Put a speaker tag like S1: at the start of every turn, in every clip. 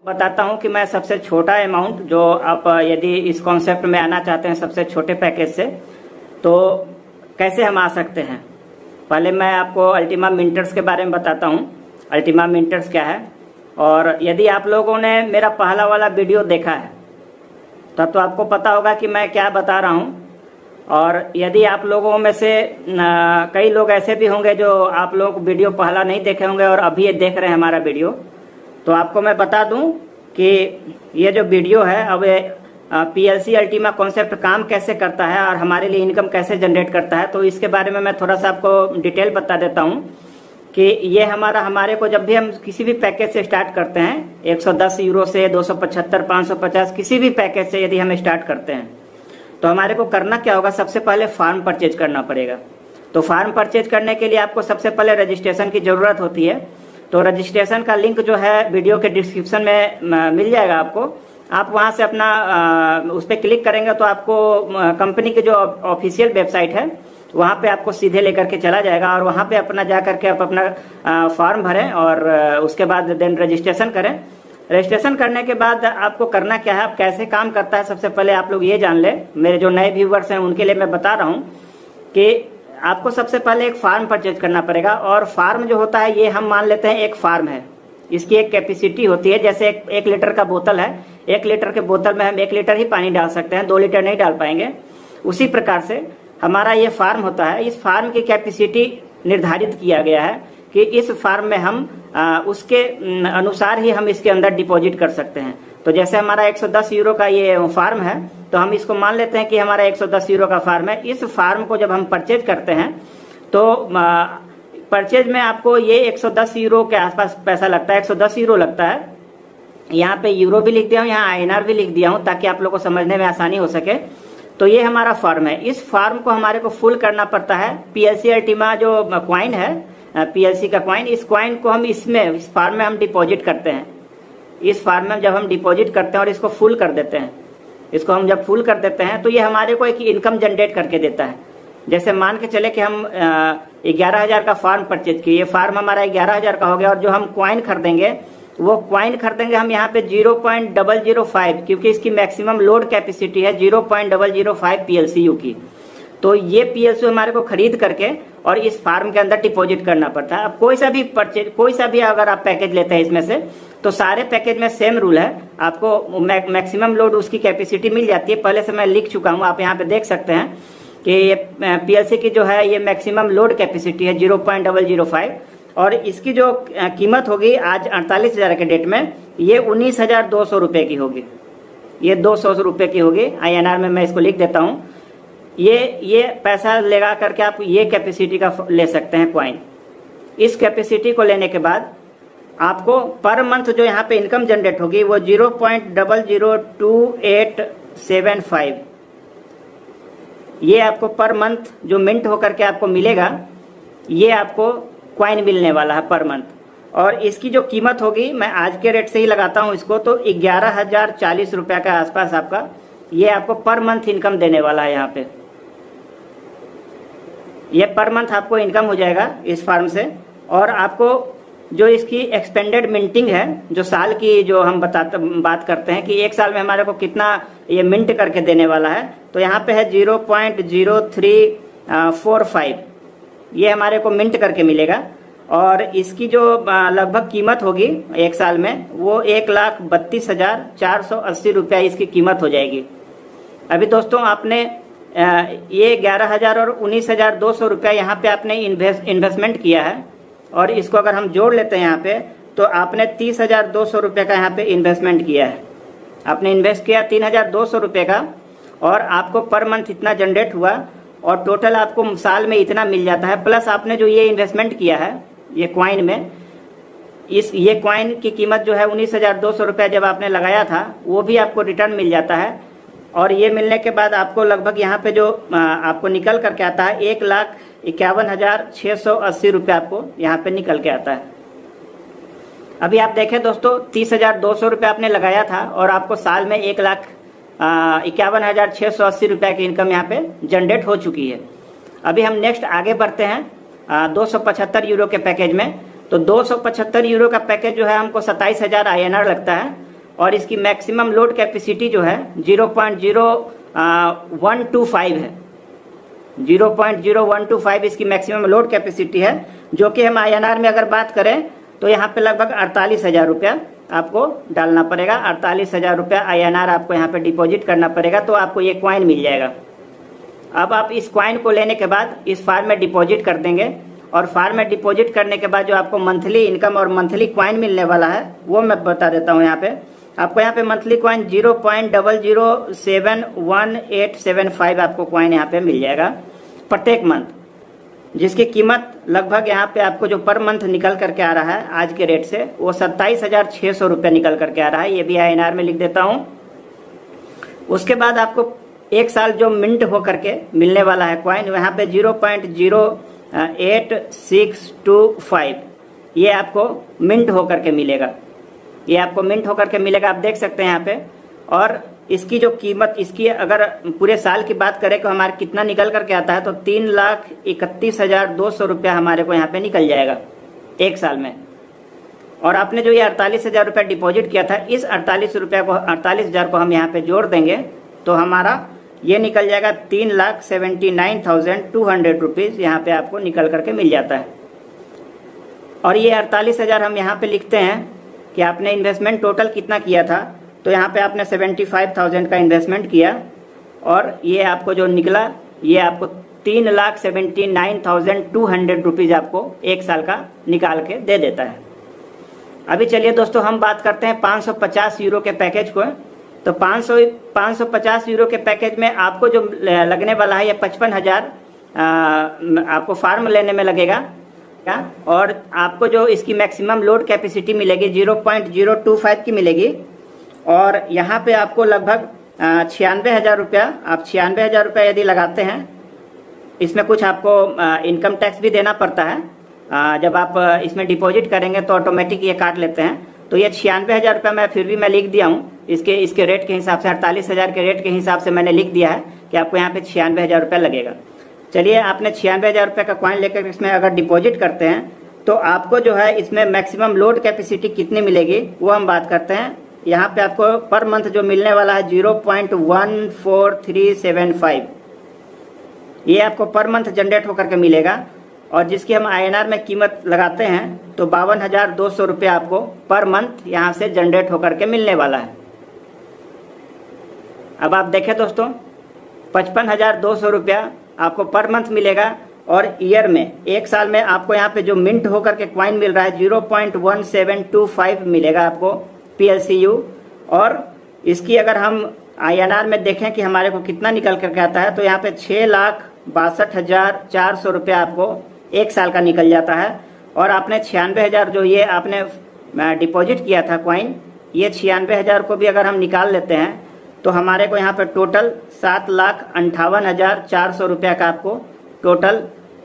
S1: बताता हूं कि मैं सबसे छोटा अमाउंट जो आप यदि इस कॉन्सेप्ट में आना चाहते हैं सबसे छोटे पैकेज से, तो कैसे हम आ सकते हैं। पहले मैं आपको अल्टीमा मिंटर्स के बारे में बताता हूं। अल्टीमा मिंटर्स क्या है, और यदि आप लोगों ने मेरा पहला वाला वीडियो देखा है तब तो आपको पता होगा कि मैं क्या बता रहा हूं। और यदि आप लोगों में से कई लोग ऐसे भी होंगे जो आप लोग वीडियो पहला नहीं देखे होंगे और अभी ये देख रहे हैं हमारा वीडियो, तो आपको मैं बता दूं कि ये जो वीडियो है अब पीएलसी अल्टीमा कॉन्सेप्ट काम कैसे करता है और हमारे लिए इनकम कैसे जनरेट करता है, तो इसके बारे में मैं थोड़ा सा आपको डिटेल बता देता हूं कि ये हमारे को जब भी हम किसी भी पैकेज से स्टार्ट करते हैं 110 यूरो से 275 550 किसी भी पैकेज से यदि हम स्टार्ट करते हैं तो हमारे को करना क्या होगा, सबसे पहले फार्म परचेज करना पड़ेगा। तो फार्म परचेज करने के लिए आपको सबसे पहले रजिस्ट्रेशन की जरूरत होती है। तो रजिस्ट्रेशन का लिंक जो है वीडियो के डिस्क्रिप्शन में मिल जाएगा आपको। आप वहां से अपना उस पर क्लिक करेंगे तो आपको कंपनी की जो ऑफिशियल वेबसाइट है वहां पे आपको सीधे लेकर के चला जाएगा, और वहां पे अपना जा करके आप अपना फॉर्म भरें और उसके बाद देन रजिस्ट्रेशन करें। रजिस्ट्रेशन करने के बाद आपको करना क्या है, आप कैसे काम करता है, सबसे पहले आप लोग ये जान ले। मेरे जो नए व्यूवर्स हैं उनके लिए मैं बता रहा हूँ कि आपको सबसे पहले एक फार्म परचेज करना पड़ेगा। और फार्म जो होता है ये हम मान लेते हैं एक फार्म है, इसकी एक कैपेसिटी होती है। जैसे एक लीटर का बोतल है, 1 लीटर के बोतल में हम 1 लीटर ही पानी डाल सकते हैं, 2 लीटर नहीं डाल पाएंगे। उसी प्रकार से हमारा ये फार्म होता है। इस फार्म की कैपेसिटी निर्धारित किया गया है कि इस फार्म में हम उसके अनुसार ही हम इसके अंदर डिपॉजिट कर सकते हैं। तो जैसे हमारा 110 यूरो का ये फार्म है, तो हम इसको मान लेते हैं कि हमारा 110 यूरो का फार्म है। इस फार्म को जब हम परचेज करते हैं तो परचेज में आपको ये 110 यूरो के आसपास पैसा लगता है, 110 यूरो लगता है। यहाँ पे यूरो भी लिख दिया हूँ, यहाँ आईएनआर भी लिख दिया हूँ ताकि आप लोग को समझने में आसानी हो सके। तो ये हमारा फार्म है। इस फार्म को हमारे को फुल करना पड़ता है। पीएलसी अल्टीमा जो क्वाइन है, पीएलसी का क्वाइन, इस क्वाइन को हम इस फार्म में हम डिपॉजिट करते हैं। इस फार्म में जब हम डिपॉजिट करते हैं और इसको फुल कर देते हैं, इसको हम जब फुल कर देते हैं तो ये हमारे को एक इनकम जनरेट करके देता है। जैसे मान के चले कि हम 11,000 का फार्म परचेज किए, ये फार्म हमारा 11,000 का हो गया, और जो हम क्वाइन खरीदेंगे वो क्वाइन खरीदेंगे हम यहाँ पे 0.005, क्योंकि इसकी मैक्सिमम लोड कैपेसिटी है 0.005 पीएलसीयू की। तो ये पीएलसीयू हमारे को खरीद करके और इस फार्म के अंदर डिपॉजिट करना पड़ता है। अब कोई सा भी अगर आप पैकेज लेते हैं इसमें से, तो सारे पैकेज में सेम रूल है, आपको मैक्सिमम लोड उसकी कैपेसिटी मिल जाती है। पहले से मैं लिख चुका हूँ, आप यहाँ पे देख सकते हैं कि ये पीएलसी की जो है ये मैक्सिमम लोड कैपेसिटी है 0.005, और इसकी जो कीमत होगी आज 48,000 के डेट में ये 19,200 रुपये की होगी। ये 200 रुपये की होगी। आईएनआर में मैं इसको लिख देता हूँ। ये पैसा लगा करके आप ये कैपेसिटी का ले सकते हैं क्वाइन। इस कैपेसिटी को लेने के बाद आपको पर मंथ जो यहाँ पे इनकम जनरेट होगी वो 0.002,875 ये आपको पर मंथ जो मिंट होकर के आपको मिलेगा, ये आपको क्वाइन मिलने वाला है पर मंथ। और इसकी जो कीमत होगी, मैं आज के रेट से ही लगाता हूँ इसको, तो 11,040 रुपया के आसपास आपका ये आपको पर मंथ इनकम देने वाला है। यहाँ पे ये पर मंथ आपको इनकम हो जाएगा इस फार्म से। और आपको जो इसकी एक्सपेंडेड मिंटिंग है, जो साल की जो हम बात करते हैं कि एक साल में हमारे को कितना ये मिंट करके देने वाला है, तो यहाँ पे है 0.0345 ये हमारे को मिंट करके मिलेगा। और इसकी जो लगभग कीमत होगी एक साल में वो 1,32,480 रुपया इसकी कीमत हो जाएगी। अभी दोस्तों आपने ये 11,000 और 19,200 रुपया यहाँ पे आपने इन्वेस्टमेंट किया है, और इसको अगर हम जोड़ लेते हैं यहाँ पे तो आपने 30,200 रुपये का यहाँ पे इन्वेस्टमेंट किया है। आपने इन्वेस्ट किया 3,200 रुपये का, और आपको पर मंथ इतना जनरेट हुआ, और टोटल आपको साल में इतना मिल जाता है। प्लस आपने जो ये इन्वेस्टमेंट किया है ये क्वाइन में, ये क्वाइन की कीमत जो है 19,200 रुपया जब आपने लगाया था वो भी आपको रिटर्न मिल जाता है। और ये मिलने के बाद आपको लगभग यहाँ पे जो आपको निकल करके आता है 1,51,680 रुपया आपको यहाँ पे निकल के आता है। अभी आप देखें दोस्तों, 30,200 रुपया आपने लगाया था और आपको साल में 1,51,680 रुपया की इनकम यहाँ पे जनरेट हो चुकी है। अभी हम नेक्स्ट आगे बढ़ते हैं 275 यूरो के पैकेज में। तो 275 यूरो का पैकेज जो है हमको 27,000 आईएनआर लगता है। और इसकी मैक्सिमम लोड कैपेसिटी जो है 0.0125 है। 0.0125 इसकी मैक्सिमम लोड कैपेसिटी है, जो कि हम INR में अगर बात करें तो यहाँ पे लगभग 48,000 रुपया आपको डालना पड़ेगा। 48,000 रुपया INR आपको यहाँ पे डिपॉजिट करना पड़ेगा, तो आपको ये क्वाइन मिल जाएगा। अब आप इस क्वाइन को लेने के बाद इस फार्म में डिपॉजिट कर देंगे, और फार्म में डिपॉजिट करने के बाद जो आपको मंथली इनकम और मंथली क्वाइन मिलने वाला है वो मैं बता देता हूँ। यहाँ पे आपको यहाँ पे मंथली क्वाइन 0.007185 आपको क्वाइन यहाँ पे मिल जाएगा प्रत्येक मंथ, जिसकी कीमत लगभग यहाँ पे आपको जो पर मंथ निकल करके आ रहा है आज के रेट से वो 27,600 रुपया निकल करके आ रहा है। ये भी INR में लिख देता हूँ। उसके बाद आपको एक साल जो मिंट हो करके मिलने वाला है क्वाइन, यहाँ पे 0.08625 ये आपको मिंट होकर के मिलेगा। ये आपको मिंट होकर के मिलेगा, आप देख सकते हैं यहाँ पे। और इसकी जो कीमत, इसकी अगर पूरे साल की बात करें तो हमारे कितना निकल करके आता है, तो 3,31,200 रुपया हमारे को यहाँ पे निकल जाएगा एक साल में। और आपने जो ये 48,000 रुपया डिपॉजिट किया था, इस 48,000 को हम यहाँ पे जोड़ देंगे तो हमारा ये निकल जाएगा 3,79,200 रुपीज़ यहाँ पे आपको निकल करके मिल जाता है। और ये 48,000 हम यहाँ पे लिखते हैं कि आपने इन्वेस्टमेंट टोटल कितना किया था, तो यहाँ पे आपने 75,000 का इन्वेस्टमेंट किया, और ये आपको जो निकला ये आपको 3,79,200 रुपीज़ आपको एक साल का निकाल के दे देता है। अभी चलिए दोस्तों हम बात करते हैं 550 यूरो के पैकेज को। तो 550 यूरो के पैकेज में आपको जो लगने वाला है ये 55,000 आपको फार्म लेने में लगेगा, और आपको जो इसकी मैक्सिमम लोड कैपेसिटी मिलेगी 0.025 की मिलेगी। और यहाँ पे आपको लगभग 96,000 रुपया, आप 96,000 रुपया यदि लगाते हैं, इसमें कुछ आपको इनकम टैक्स भी देना पड़ता है। जब आप इसमें डिपॉजिट करेंगे तो ऑटोमेटिक ये काट लेते हैं। तो ये 96,000 रुपया मैं फिर भी मैं लिख दिया हूँ, इसके रेट के हिसाब से 48,000 के रेट के हिसाब से मैंने लिख दिया है कि आपको यहाँ पे 96,000 रुपया लगेगा। चलिए, आपने 96,000 रुपये का कॉइन लेकर इसमें अगर डिपॉजिट करते हैं तो आपको जो है इसमें मैक्सिमम लोड कैपेसिटी कितनी मिलेगी वो हम बात करते हैं। यहाँ पे आपको पर मंथ जो मिलने वाला है 0.14375 ये आपको पर मंथ जनरेट होकर के मिलेगा, और जिसकी हम INR में कीमत लगाते हैं तो 52,200 रुपया आपको पर मंथ यहाँ से जनरेट होकर के मिलने वाला है। अब आप देखें दोस्तों, 55,200 रुपया आपको पर मंथ मिलेगा, और ईयर में, एक साल में आपको यहाँ पे जो मिंट होकर के क्वाइन मिल रहा है 0.1725 मिलेगा आपको PLCU। और इसकी अगर हम INR में देखें कि हमारे को कितना निकल करके आता है, तो यहाँ पे 6,62,400 रुपया आपको एक साल का निकल जाता है। और आपने 96,000 जो ये आपने डिपॉजिट किया था क्वाइन, ये 96,000 को भी अगर हम निकाल लेते हैं तो हमारे को यहाँ पे टोटल 7,58,400 रुपया का आपको टोटल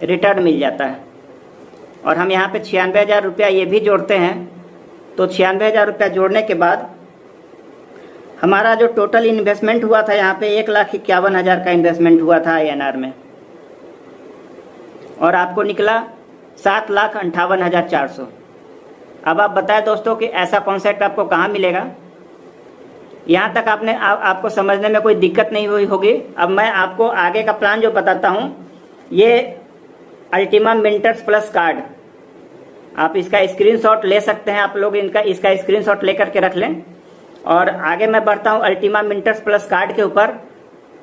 S1: रिटर्न मिल जाता है। और हम यहाँ पे 96,000 रुपया ये भी जोड़ते हैं, तो 96,000 रुपया जोड़ने के बाद हमारा जो टोटल इन्वेस्टमेंट हुआ था यहाँ पे 1,51,000 का इन्वेस्टमेंट हुआ था INR में, और आपको निकला 7,58,400। अब आप बताएं दोस्तों कि ऐसा कॉन्सेप्ट आपको कहाँ मिलेगा। यहाँ तक आपको समझने में कोई दिक्कत नहीं हुई होगी। अब मैं आपको आगे का प्लान जो बताता हूँ, ये अल्टीमा मिंटर्स प्लस कार्ड, आप इसका स्क्रीनशॉट ले सकते हैं। आप लोग इसका स्क्रीनशॉट लेकर के रख लें। और आगे मैं बढ़ता हूँ अल्टीमा मिंटर्स प्लस कार्ड के ऊपर।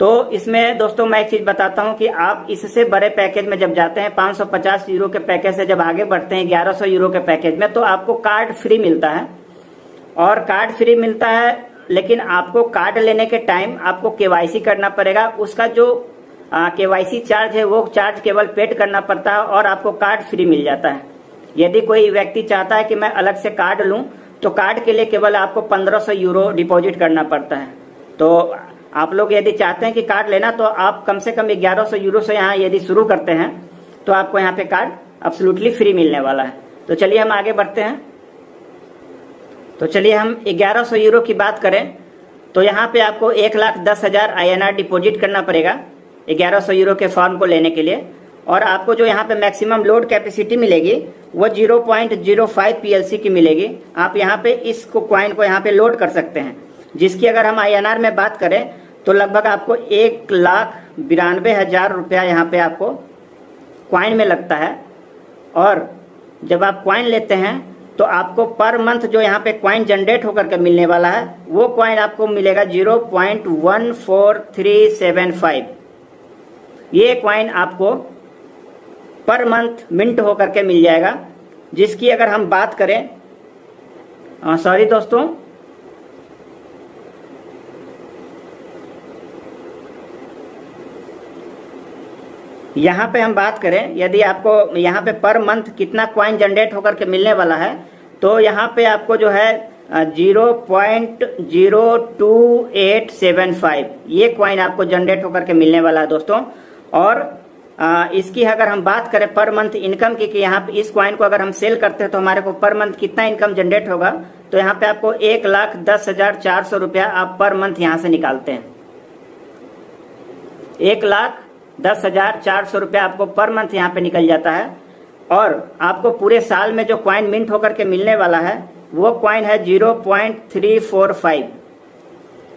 S1: तो इसमें दोस्तों मैं एक चीज बताता हूँ कि आप इससे बड़े पैकेज में जब जाते हैं, 550 यूरो के पैकेज से जब आगे बढ़ते हैं 1100 यूरो के पैकेज में, तो आपको कार्ड फ्री मिलता है। और कार्ड फ्री मिलता है, लेकिन आपको कार्ड लेने के टाइम आपको KYC करना पड़ेगा। उसका जो KYC चार्ज है वो चार्ज केवल पेड करना पड़ता है, और आपको कार्ड फ्री मिल जाता है। यदि कोई व्यक्ति चाहता है कि मैं अलग से कार्ड लूं, तो कार्ड के लिए केवल आपको 1500 यूरो डिपॉजिट करना पड़ता है। तो आप लोग यदि चाहते हैं कि कार्ड लेना, तो आप कम से कम 1100 यूरो से यहाँ यदि शुरू करते हैं तो आपको यहाँ पे कार्ड एब्सोल्युटली फ्री मिलने वाला है। तो चलिए हम आगे बढ़ते हैं। तो चलिए हम 1100 यूरो की बात करें तो यहाँ पे आपको 1,10,000 INR डिपॉजिट करना पड़ेगा 1100 यूरो के फॉर्म को लेने के लिए। और आपको जो यहाँ पे मैक्सिमम लोड कैपेसिटी मिलेगी वो 0.05 PLC की मिलेगी। आप यहाँ पे इसको कॉइन को यहाँ पे लोड कर सकते हैं, जिसकी अगर हम INR में बात करें तो लगभग आपको 1,92,000 रुपया यहाँ पे आपको कॉइन में लगता है। और जब आप कॉइन लेते हैं तो आपको पर मंथ जो यहाँ पे कॉइन जनरेट होकर के मिलने वाला है वो कॉइन आपको मिलेगा 0.14375। ये कॉइन आपको पर मंथ मिंट होकर के मिल जाएगा, जिसकी अगर हम बात करें सॉरी दोस्तों, यहाँ पे हम बात करें यदि आपको यहाँ पे पर मंथ कितना कॉइन जनरेट होकर के मिलने वाला है तो यहाँ पे आपको जो है 0.02875 ये कॉइन आपको जनरेट होकर के मिलने वाला है दोस्तों। और इसकी अगर हम बात करें पर मंथ इनकम की कि यहाँ पे इस कॉइन को अगर हम सेल करते हैं तो हमारे को पर मंथ कितना इनकम जनरेट होगा, तो यहाँ पे आपको 1,10,400 रुपया आप पर मंथ यहाँ से निकालते हैं। 1,10,400 रुपया आपको पर मंथ यहाँ पे निकल जाता है। और आपको पूरे साल में जो कॉइन मिंट होकर के मिलने वाला है वो कॉइन है 0.345।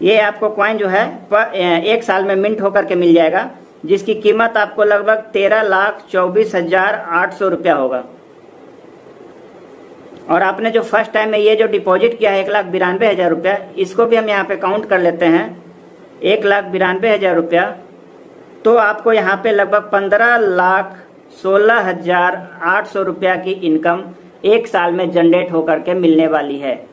S1: ये आपको कॉइन जो है एक साल में मिंट होकर के मिल जाएगा, जिसकी कीमत आपको लगभग 13,24,800 रुपया होगा। और आपने जो फर्स्ट टाइम में ये जो डिपॉजिट किया है 1,92,000 रुपया, इसको भी हम यहाँ पे काउंट कर लेते हैं 1,92,000 रुपया, तो आपको यहाँ पे लगभग 15,16,800 रुपया की इनकम एक साल में जनरेट होकर के मिलने वाली है।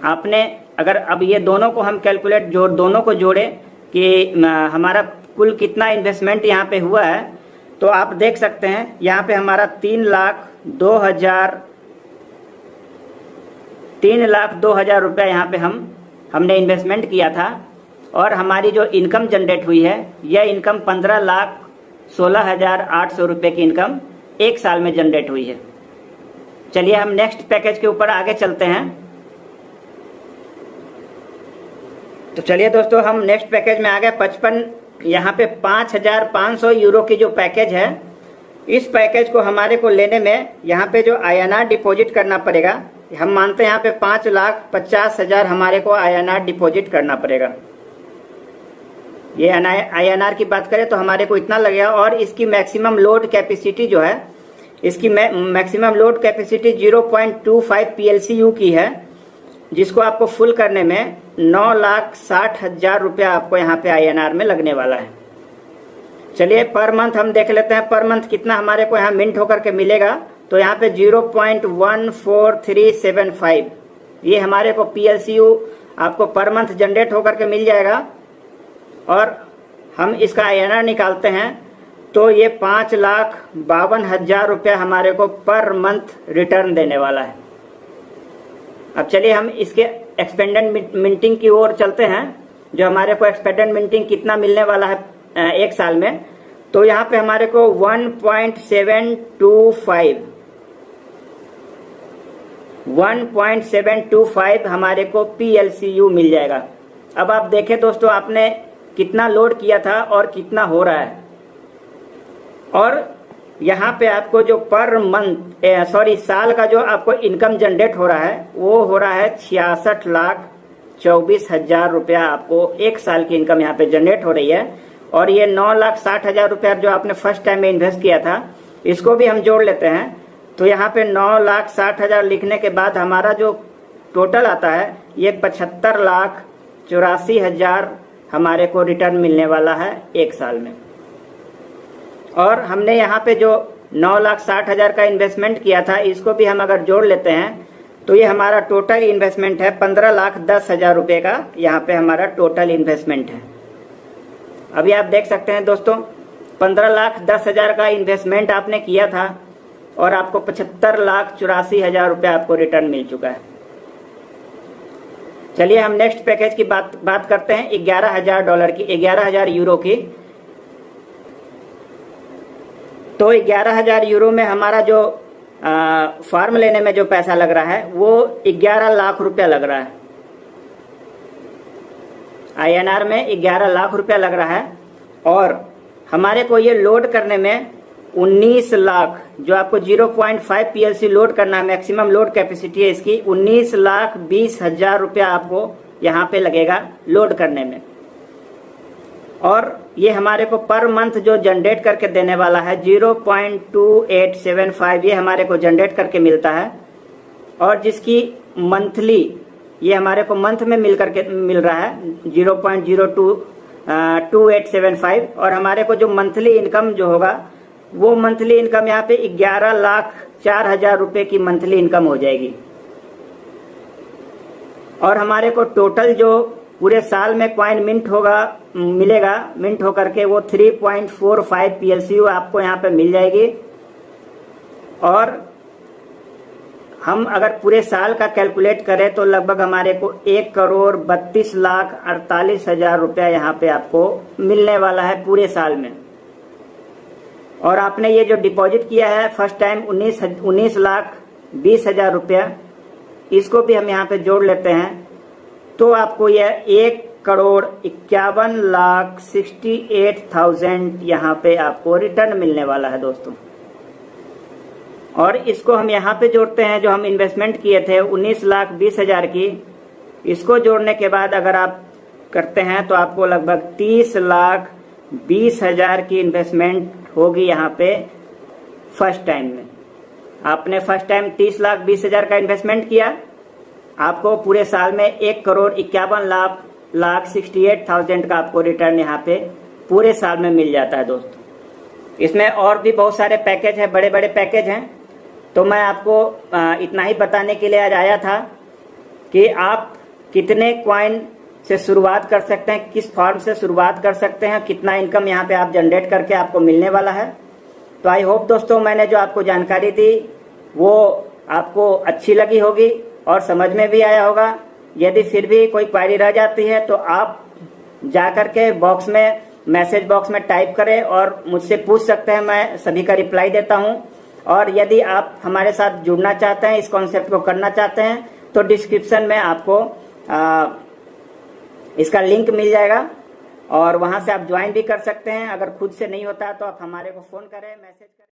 S1: आपने अगर अब ये दोनों को हम कैलकुलेट दोनों को जोड़े कि हमारा कुल कितना इन्वेस्टमेंट यहाँ पे हुआ है, तो आप देख सकते हैं यहाँ पे हमारा 3,02,000 रुपया यहाँ पे हमने इन्वेस्टमेंट किया था। और हमारी जो इनकम जनरेट हुई है यह इनकम 15,16,800 रुपये की इनकम एक साल में जनरेट हुई है। चलिए हम नेक्स्ट पैकेज के ऊपर आगे चलते हैं। तो चलिए दोस्तों हम नेक्स्ट पैकेज में आ गए 55। यहाँ पे 5,500 यूरो की जो पैकेज है, इस पैकेज को हमारे को लेने में यहाँ पे जो INR डिपॉजिट करना पड़ेगा, हम मानते हैं यहाँ पे 5,50,000 हमारे को INR डिपॉजिट करना पड़ेगा। ये INR की बात करें तो हमारे को इतना लगेगा। और इसकी मैक्सिमम लोड कैपेसिटी जो है, इसकी मैक्सिमम लोड कैपेसिटी 0.25 PLCU की है, जिसको आपको फुल करने में 9,60,000 रुपया आपको यहाँ पे INR में लगने वाला है। चलिए पर मंथ हम देख लेते हैं पर मंथ कितना हमारे को यहाँ मिंट होकर के मिलेगा। तो यहाँ पे 0.14375 ये हमारे को PLCU आपको पर मंथ जनरेट होकर के मिल जाएगा। और हम इसका INR निकालते हैं तो ये 5,52,000 रुपया हमारे को पर मंथ रिटर्न देने वाला है। अब चलिए हम इसके एक्सपेंडेड मिंटिंग की ओर चलते हैं, जो हमारे को एक्सपेंडेड मिंटिंग कितना मिलने वाला है एक साल में। तो यहाँ पे हमारे को 1.725 हमारे को PLCU मिल जाएगा। अब आप देखें दोस्तों, आपने कितना लोड किया था और कितना हो रहा है। और यहाँ पे आपको जो पर मंथ साल का जो आपको इनकम जनरेट हो रहा है वो हो रहा है 66,24,000 रुपया आपको एक साल की इनकम यहाँ पे जनरेट हो रही है। और ये 9,60,000 रुपया जो आपने फर्स्ट टाइम में इन्वेस्ट किया था, इसको भी हम जोड़ लेते हैं। तो यहाँ पे 9,60,000 लिखने के बाद हमारा जो टोटल आता है ये 75,84,000 हमारे को रिटर्न मिलने वाला है एक साल में। और हमने यहाँ पे जो 9,60,000 का इन्वेस्टमेंट किया था, इसको भी हम अगर जोड़ लेते हैं तो ये हमारा टोटल इन्वेस्टमेंट है 15,10,000 रुपये का। यहाँ पे हमारा टोटल इन्वेस्टमेंट है। अभी आप देख सकते हैं दोस्तों, 15,10,000 का इन्वेस्टमेंट आपने किया था और आपको 75,84,000 रुपये आपको रिटर्न मिल चुका है। चलिए हम नेक्स्ट पैकेज की बात करते हैं $11,000 की, 11,000 यूरो की। तो 11,000 यूरो में हमारा जो फार्म लेने में जो पैसा लग रहा है वो 11 लाख रुपया लग रहा है। INR में 11 लाख रुपया लग रहा है। और हमारे को ये लोड करने में 19 लाख, जो आपको 0.5 PLC लोड करना, मैक्सिमम लोड कैपेसिटी है इसकी 19,20,000 रुपया आपको यहाँ पे लगेगा लोड करने में। और ये हमारे को पर मंथ जो जनरेट करके देने वाला है 0.2875, ये हमारे को जनरेट करके मिलता है। और जिसकी मंथली, ये हमारे को मंथ में मिल रहा है 0.022875। और हमारे को जो मंथली इनकम जो होगा वो मंथली इनकम यहाँ पे 11,04,000 रुपए की मंथली इनकम हो जाएगी। और हमारे को टोटल जो पूरे साल में कॉइन मिंट मिलेगा, मिंट होकर के वो 3.45 PLCU आपको यहाँ पे मिल जाएगी। और हम अगर पूरे साल का कैलकुलेट करें तो लगभग हमारे को 1,32,48,000 रुपया यहाँ पे आपको मिलने वाला है पूरे साल में। और आपने ये जो डिपॉजिट किया है फर्स्ट टाइम 19,20,000 रुपया, इसको भी हम यहाँ पे जोड़ लेते हैं तो आपको यह 1,51,68,000 यहाँ पे आपको रिटर्न मिलने वाला है दोस्तों। और इसको हम यहाँ पे जोड़ते हैं, जो हम इन्वेस्टमेंट किए थे 19,20,000 की, इसको जोड़ने के बाद अगर आप करते हैं तो आपको लगभग 30,20,000 की इन्वेस्टमेंट होगी यहाँ पे फर्स्ट टाइम में। आपने फर्स्ट टाइम 30,20,000 का इन्वेस्टमेंट किया, आपको पूरे साल में 1,51,68,000 का आपको रिटर्न यहाँ पे पूरे साल में मिल जाता है दोस्तों। इसमें और भी बहुत सारे पैकेज हैं, बड़े बड़े पैकेज हैं, तो मैं आपको इतना ही बताने के लिए आज आया था कि आप कितने कॉइन से शुरुआत कर सकते हैं, किस फॉर्म से शुरुआत कर सकते हैं, कितना इनकम यहाँ पे आप जनरेट करके आपको मिलने वाला है। तो आई होप दोस्तों मैंने जो आपको जानकारी दी वो आपको अच्छी लगी होगी और समझ में भी आया होगा। यदि फिर भी कोई क्वेरी रह जाती है तो आप जाकर के बॉक्स में, मैसेज बॉक्स में टाइप करें और मुझसे पूछ सकते हैं, मैं सभी का रिप्लाई देता हूं। और यदि आप हमारे साथ जुड़ना चाहते हैं, इस कॉन्सेप्ट को करना चाहते हैं, तो डिस्क्रिप्शन में आपको इसका लिंक मिल जाएगा और वहां से आप ज्वाइन भी कर सकते हैं। अगर खुद से नहीं होता तो आप हमारे को फोन करें, मैसेज करें।